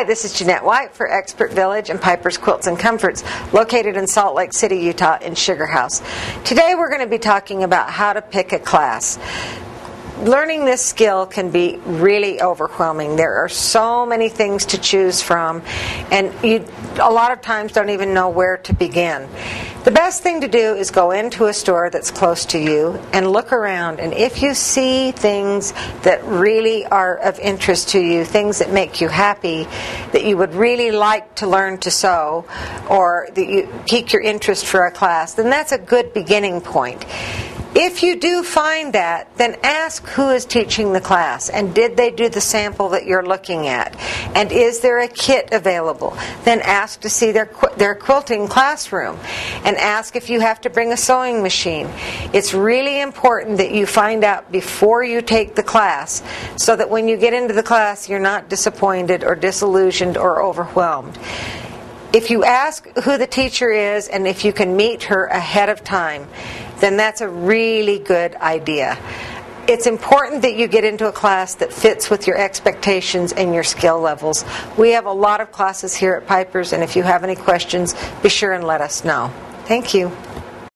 Hi, this is Jeanette White for Expert Village and Piper's Quilts and Comforts, located in Salt Lake City, Utah in Sugar House. Today we're going to be talking about how to pick a class. Learning this skill can be really overwhelming. There are so many things to choose from, and you a lot of times don't even know where to begin. The best thing to do is go into a store that's close to you and look around, and if you see things that really are of interest to you, things that make you happy, that you would really like to learn to sew, or that you pique your interest for a class, then that's a good beginning point. If you do find that, then ask who is teaching the class, and did they do the sample that you're looking at, and is there a kit available? Then ask to see their quilting classroom, and ask if you have to bring a sewing machine. It's really important that you find out before you take the class, so that when you get into the class you're not disappointed or disillusioned or overwhelmed. If you ask who the teacher is and if you can meet her ahead of time, then that's a really good idea. It's important that you get into a class that fits with your expectations and your skill levels. We have a lot of classes here at Piper's, and if you have any questions, be sure and let us know. Thank you.